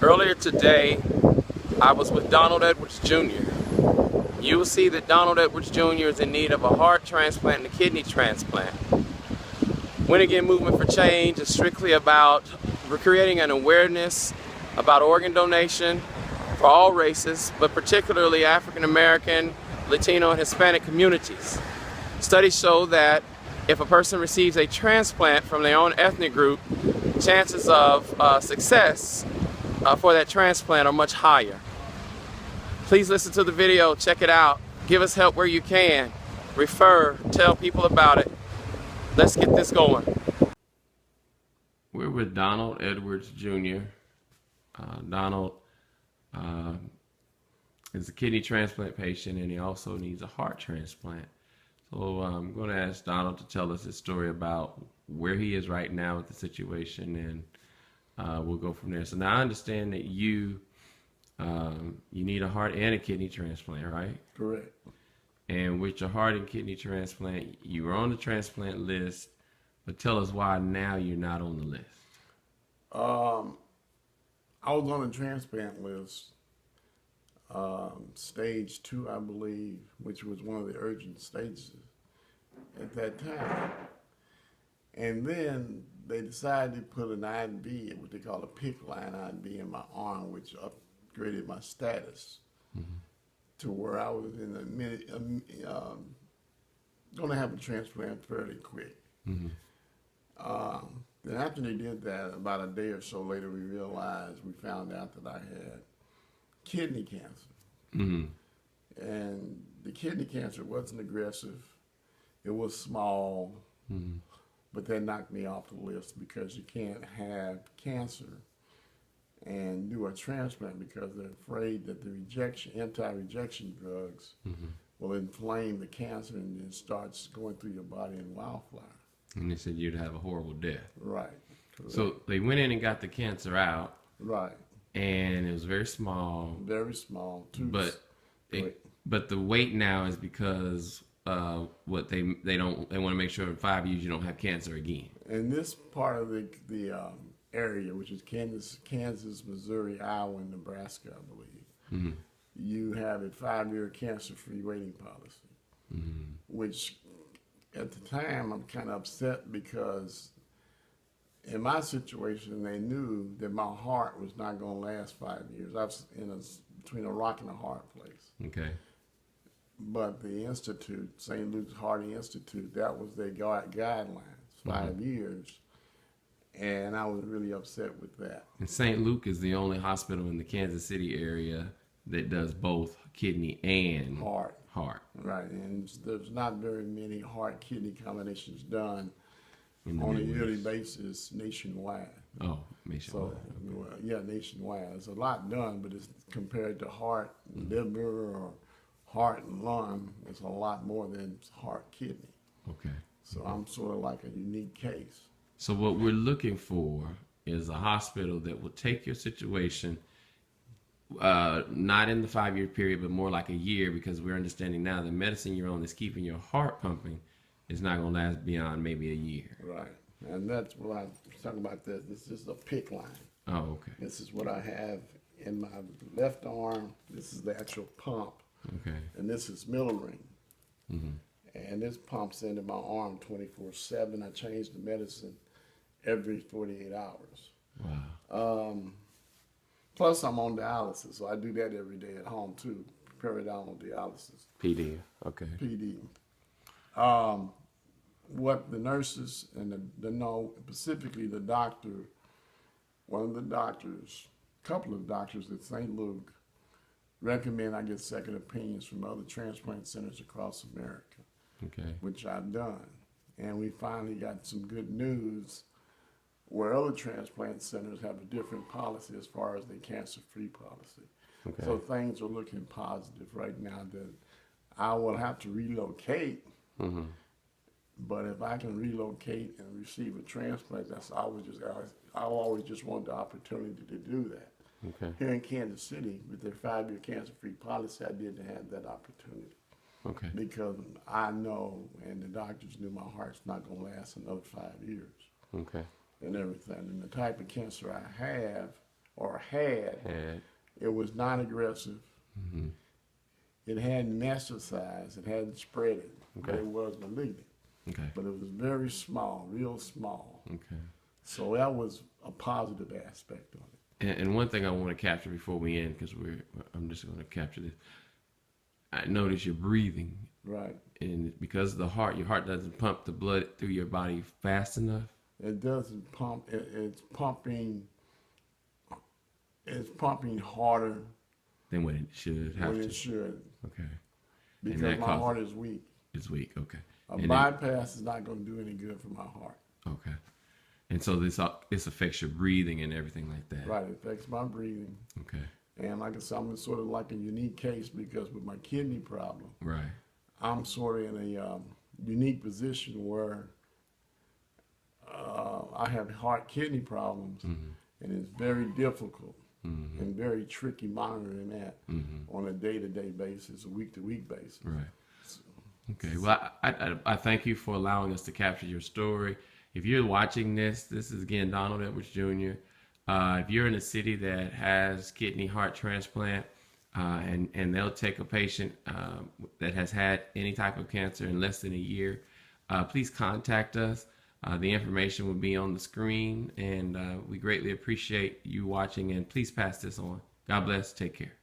Earlier today, I was with Donald Edwards Jr. You will see that Donald Edwards Jr. is in need of a heart transplant and a kidney transplant. Win Again Movement for Change is strictly about creating an awareness about organ donation for all races, but particularly African American, Latino, and Hispanic communities. Studies show that if a person receives a transplant from their own ethnic group, chances of success for that transplant are much higher. Please listen to the video, check it out, give us help where you can, refer, tell people about it. Let's get this going. We're with Donald Edwards Jr. Donald is a kidney transplant patient, and he also needs a heart transplant. So I'm going to ask Donald to tell us his story about where he is right now with the situation, and we'll go from there. So now I understand that you need a heart and a kidney transplant, right? Correct. And with your heart and kidney transplant, you were on the transplant list, but tell us why now you're not on the list. I was on the transplant list, stage 2, I believe, which was one of the urgent stages at that time. And then they decided to put an IV, what they call a PICC line IV, in my arm, which upgraded my status to where I was in a minute, going to have a transplant fairly quick. Then after they did that, about a day or so later, we found out that I had kidney cancer. And the kidney cancer wasn't aggressive. It was small, but that knocked me off the list because you can't have cancer and do a transplant because they're afraid that the anti-rejection drugs will inflame the cancer and it starts going through your body in wildfire. And they said you'd have a horrible death. Right. Correct. So they went in and got the cancer out. Right. And it was very small. Very small. But the weight now is because what they want to make sure in 5 years you don't have cancer again. In this part of the area, which is Kansas, Missouri, Iowa, and Nebraska, I believe, you have a 5-year cancer-free waiting policy, which at the time I'm kind of upset because in my situation they knew that my heart was not going to last 5 years. I was between a rock and a hard place. Okay. But the institute, St. Luke's Heart Institute, that was their guidelines, 5 years. And I was really upset with that. And St. Luke is the only hospital in the Kansas City area that does both kidney and heart. Right, and there's not very many heart-kidney combinations done on a yearly basis nationwide. Oh, nationwide. So, well, yeah, nationwide. There's a lot done, but it's compared to heart, liver, or heart and lung, it's a lot more than heart, kidney. Okay. So I'm sort of like a unique case. So what we're looking for is a hospital that will take your situation, not in the 5-year period, but more like a year, because we're understanding now the medicine you're on is keeping your heart pumping is not going to last beyond maybe a year. Right. And that's what I was talking about. This is a PICC line. Oh, okay. This is what I have in my left arm. This is the actual pump. Okay. And this is middle ring. And this pumps into my arm 24/7. I change the medicine every 48 hours. Wow. Plus, I'm on dialysis, so I do that every day at home too. Periodontal dialysis. PD. Okay. PD. What the nurses and specifically the doctor, one of the doctors, a couple of doctors at St. Luke, recommend I get second opinions from other transplant centers across America, which I've done. And we finally got some good news where other transplant centers have a different policy as far as their cancer-free policy. So things are looking positive right now that I will have to relocate, but if I can relocate and receive a transplant, I always just want the opportunity to do that. Here in Kansas City, with their 5-year cancer-free policy, I didn't have that opportunity. Because I know, and the doctors knew, my heart's not going to last another 5 years. And everything. And the type of cancer I have, or had, it was non-aggressive. Mm-hmm. It hadn't metastasized. It hadn't spread it. Okay. But it was malignant. Okay. But it was very small, real small. Okay. So that was a positive aspect of it. And one thing I want to capture before we end, because I'm just going to capture this. I notice you're breathing. Right. And because of the heart, your heart doesn't pump the blood through your body fast enough. It doesn't pump. It's pumping. It's pumping harder Than what it should have than to. it should. Okay. Because that my causes- heart is weak. It's weak. Okay. A And bypass is not going to do any good for my heart. Okay. And so this affects your breathing and everything like that. Right. It affects my breathing. Okay. And like I said, I'm sort of like a unique case because with my kidney problem, Right. I'm sort of in a unique position where I have heart-kidney problems, Mm-hmm. and it's very difficult Mm-hmm. and very tricky monitoring that Mm-hmm. on a day-to-day basis, a week-to-week basis. Right. Okay. Well, I thank you for allowing us to capture your story. If you're watching this is again Donald Edwards Jr. If you're in a city that has kidney heart transplant, and they'll take a patient that has had any type of cancer in less than a year, please contact us. The information will be on the screen, and we greatly appreciate you watching, and please pass this on. God bless. Take care.